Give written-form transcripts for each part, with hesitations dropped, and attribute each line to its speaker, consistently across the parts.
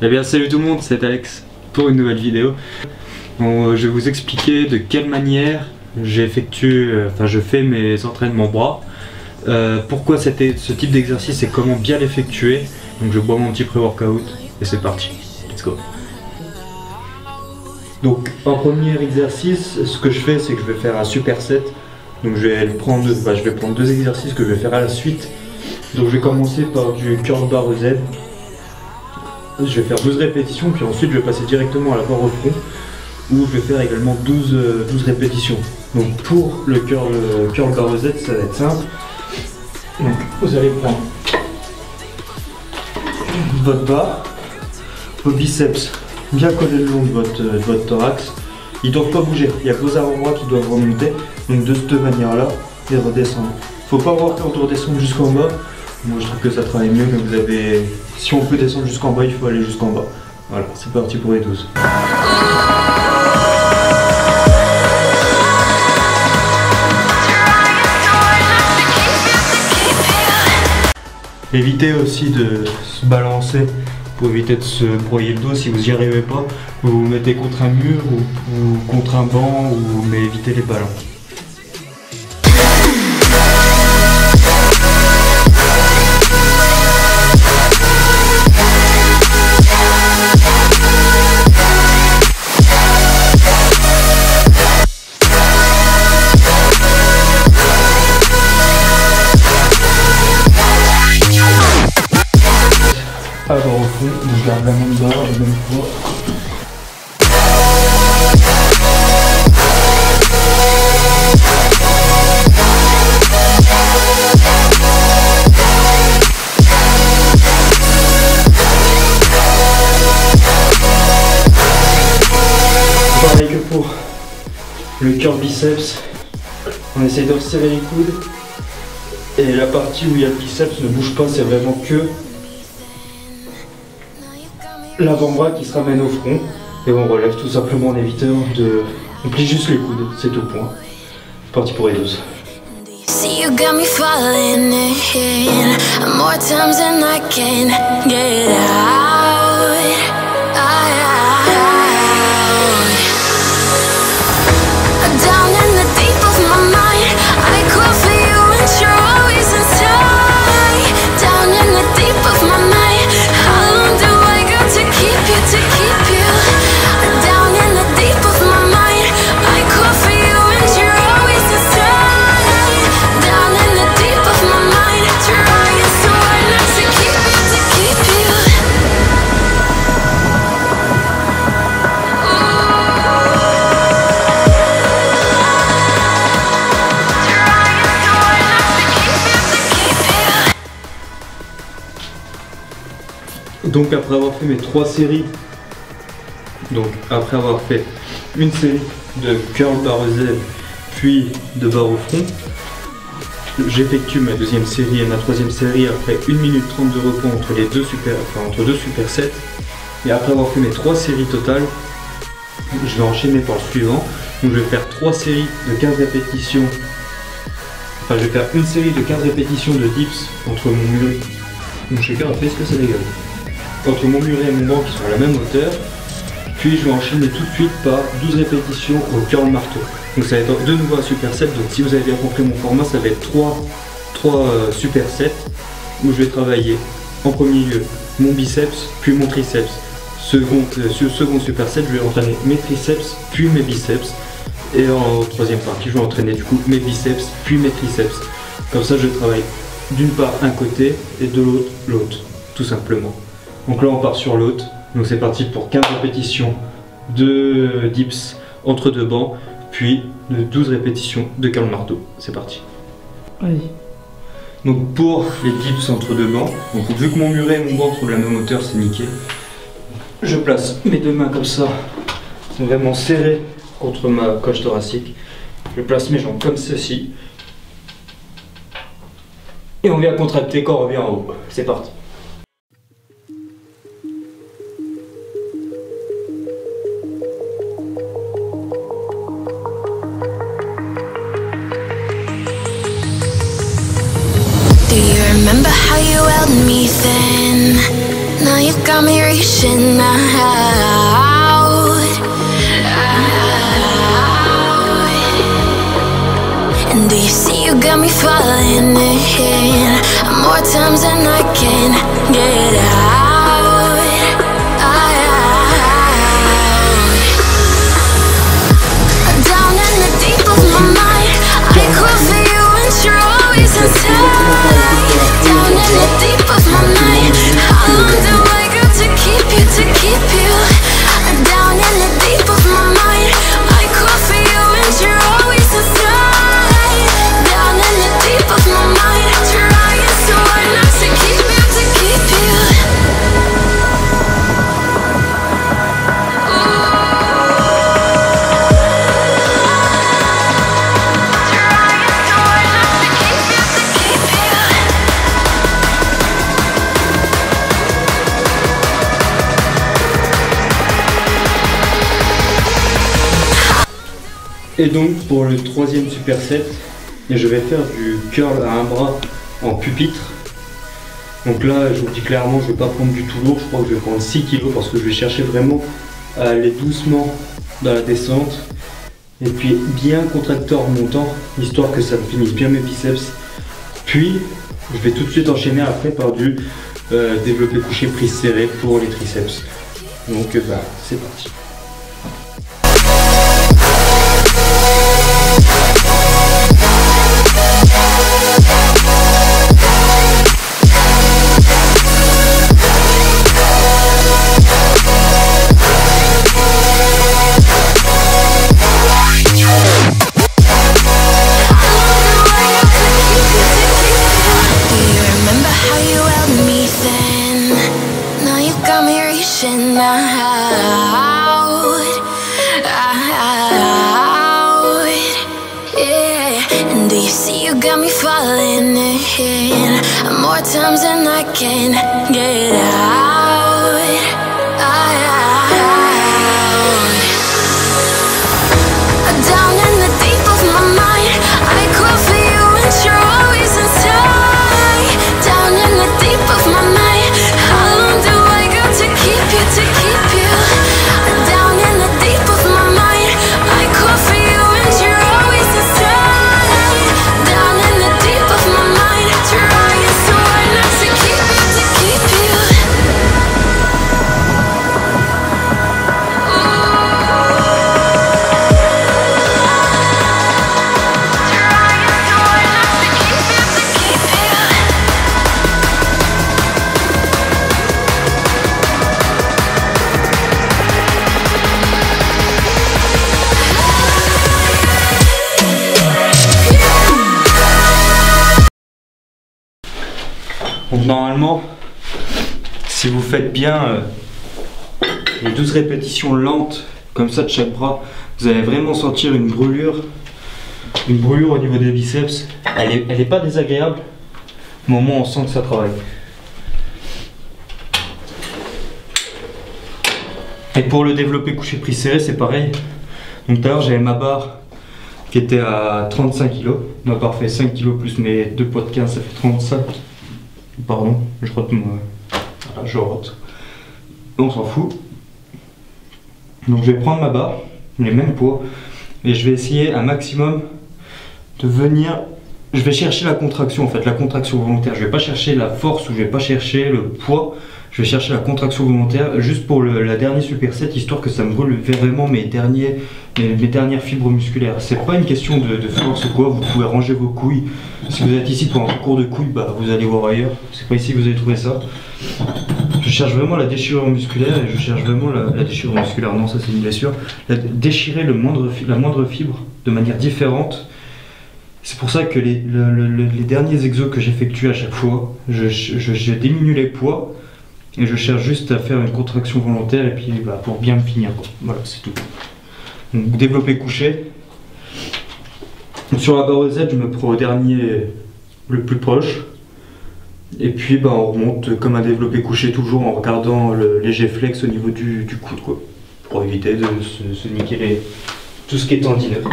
Speaker 1: Eh bien salut tout le monde, c'est Alex pour une nouvelle vidéo. Bon, je vais vous expliquer de quelle manière je fais mes entraînements bras, pourquoi ce type d'exercice et comment bien l'effectuer. Donc je bois mon petit pré-workout et c'est parti, let's go. Donc en premier exercice, ce que je fais c'est que je vais faire un superset. Donc je vais prendre deux exercices que je vais faire à la suite. Donc je vais commencer par du curl bar Z. Je vais faire 12 répétitions, puis ensuite je vais passer directement à la barre au front, où je vais faire également 12 répétitions. Donc pour le curl bar Z, ça va être simple. Donc vous allez prendre votre barre, vos biceps bien collés le long de votre thorax. Ils ne doivent pas bouger, il y a vos avant-bras qui doivent remonter, donc de cette manière-là, et redescendre. Faut pas avoir peur de redescendre jusqu'en bas. Moi je trouve que ça travaille mieux, mais si on peut descendre jusqu'en bas, il faut aller jusqu'en bas. Voilà, c'est parti pour les 12. Évitez aussi de se balancer pour éviter de se broyer le dos. Si vous n'y arrivez pas, vous vous mettez contre un mur ou contre un banc, mais évitez les ballons. Alors au fond, je garde la même barre, la même fois. Pareil que pour le curl biceps, on essaye de resserrer les coudes. Et la partie où il y a le biceps ne bouge pas, c'est vraiment que l'avant-bras qui se ramène au front et on relève tout simplement en évitant de... On plie juste les coudes, c'est tout point. Parti pour les 12. See you got me falling in more times than I can get out. Down in the deep of my mind, I call for you and you're always inside. Down in the deep of my mind, how long do I got to keep you? Down in the deep of my mind, I call for you and you're always inside. Down in the deep of my mind, trying so hard not to keep you. Donc après avoir fait mes 3 séries, donc après avoir fait une série de curl bar Z puis de barre au front, j'effectue ma deuxième série et ma troisième série après 1 minute 30 de repos entre deux supersets. Et après avoir fait mes 3 séries totales, je vais enchaîner par le suivant. Donc je vais faire 3 séries de 15 répétitions. Enfin je vais faire une série de 15 répétitions de dips entre mon muret. Mon shaker a fait ce que ça dégage. Entre mon muret et mon banc qui sont à la même hauteur. Puis je vais enchaîner tout de suite par 12 répétitions au curl marteau. Donc ça va être de nouveau un superset. Donc si vous avez bien compris mon format, ça va être 3 supersets où je vais travailler en premier lieu mon biceps puis mon triceps. Second superset, je vais entraîner mes triceps puis mes biceps. Et en troisième partie, je vais entraîner du coup mes biceps puis mes triceps. Comme ça je travaille d'une part un côté et de l'autre, tout simplement. Donc là on part sur l'autre, donc c'est parti pour 15 répétitions de dips entre deux bancs, puis de 12 répétitions de curl marteau. C'est parti.
Speaker 2: Allez.
Speaker 1: Donc pour les dips entre deux bancs, donc vu que mon muret et mon banc trouvent la même hauteur, c'est nickel. Je place mes deux mains comme ça, vraiment serrées contre ma coche thoracique. Je place mes jambes comme ceci. Et on vient contracter quand on revient en haut. C'est parti.
Speaker 3: Do you remember how you held me then? Now you
Speaker 2: you got me reaching out. And do you see you got me falling in more times than I can get out. Down in the deep of my mind, I call for you and you're always inside. Down in the deep of my mind, how long do I got to keep you, to keep you? Down in the deep of my mind, I call for you and you're always inside. Down in the deep of my mind, trying so hard not to keep you, to keep you.
Speaker 1: Et donc pour le troisième superset, je vais faire du curl à un bras en pupitre. Donc là je vous dis clairement, je ne vais pas prendre du tout lourd, je crois que je vais prendre 6 kg parce que je vais chercher vraiment à aller doucement dans la descente. Et puis bien contracteur montant, histoire que ça me finisse bien mes biceps. Puis je vais tout de suite enchaîner après par du développé couché prise serrée pour les triceps. Donc c'est parti. More times than I can get out. Down in the deep of my mind, I call for you and you're always inside. Down in the deep of my mind, how long do I got to keep you, to keep you? Down in the deep of my mind, I call for you and you're always inside. Down in the deep of my mind, trying so hard not to keep you, to keep you. Donc normalement, si vous faites bien les 12 répétitions lentes, comme ça de chaque bras, vous allez vraiment sentir une brûlure au niveau des biceps. Elle est pas désagréable, mais au moins on sent que ça travaille. Et pour le développé couché prise serré, c'est pareil. Donc tout à l'heure j'avais ma barre qui était à 35 kg. Ma barre fait 5 kg plus mes 2 poids de 15, ça fait 35. Pardon, je rote moi. Voilà, je rote. On s'en fout. Donc je vais prendre ma barre, les mêmes poids, et je vais essayer un maximum de venir. Je vais chercher la contraction en fait, la contraction volontaire. Je vais pas chercher la force ou je vais pas chercher le poids. Je vais chercher la contraction volontaire juste pour la dernière superset, histoire que ça me brûle vraiment mes dernières fibres musculaires. C'est pas une question de force ou quoi, vous pouvez ranger vos couilles. Si vous êtes ici pour un cours de couilles, bah, vous allez voir ailleurs. C'est pas ici que vous allez trouver ça. Je cherche vraiment la déchirure musculaire et je cherche vraiment la déchirure musculaire. Non, ça c'est une blessure. Déchirer la moindre fibre de manière différente. C'est pour ça que les derniers exos que j'effectue à chaque fois, je diminue les poids. Et je cherche juste à faire une contraction volontaire et puis bah, pour bien me finir quoi. Voilà, c'est tout. Donc développé couché. Sur la barre Z, je me prends au dernier le plus proche. Et puis bah, on remonte comme un développé couché, toujours en regardant le léger flex au niveau du coude quoi. Pour éviter de se niquer tout ce qui est tendineux.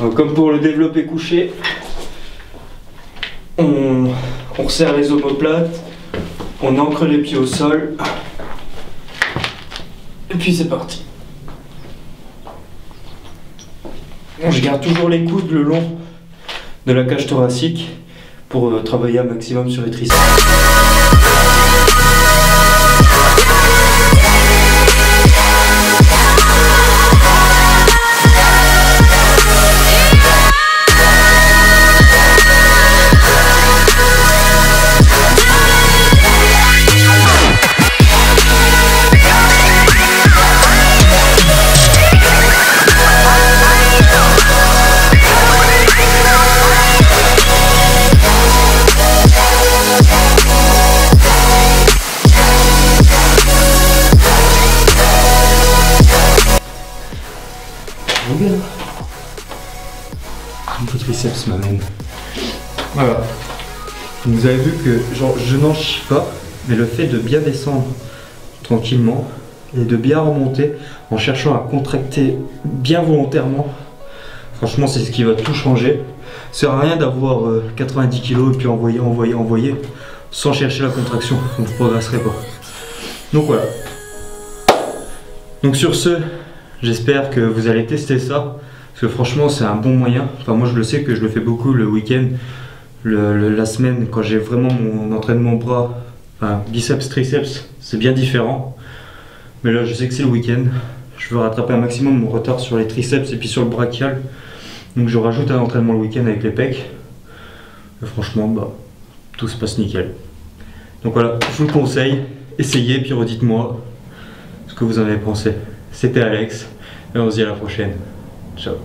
Speaker 1: Alors, comme pour le développé couché, on resserre les omoplates, on ancre les pieds au sol, et puis c'est parti. Je garde toujours les coudes le long de la cage thoracique pour travailler un maximum sur les triceps. Un peu triceps m'amène. Voilà. Vous avez vu que genre, je n'en chie pas, mais le fait de bien descendre tranquillement et de bien remonter en cherchant à contracter bien volontairement, franchement c'est ce qui va tout changer. Ça sert à rien d'avoir 90 kg et puis envoyer sans chercher la contraction, vous ne progresserez pas. Donc voilà. Donc sur ce, j'espère que vous allez tester ça, parce que franchement c'est un bon moyen. Enfin moi je le sais que je le fais beaucoup le week-end, la semaine quand j'ai vraiment mon entraînement bras, enfin biceps, triceps, c'est bien différent. Mais là je sais que c'est le week-end, je veux rattraper un maximum mon retard sur les triceps et puis sur le brachial. Donc je rajoute un entraînement le week-end avec les pecs. Et franchement bah, tout se passe nickel. Donc voilà, je vous le conseille, essayez puis redites-moi ce que vous en avez pensé. C'était Alex et on se dit à la prochaine. Ciao.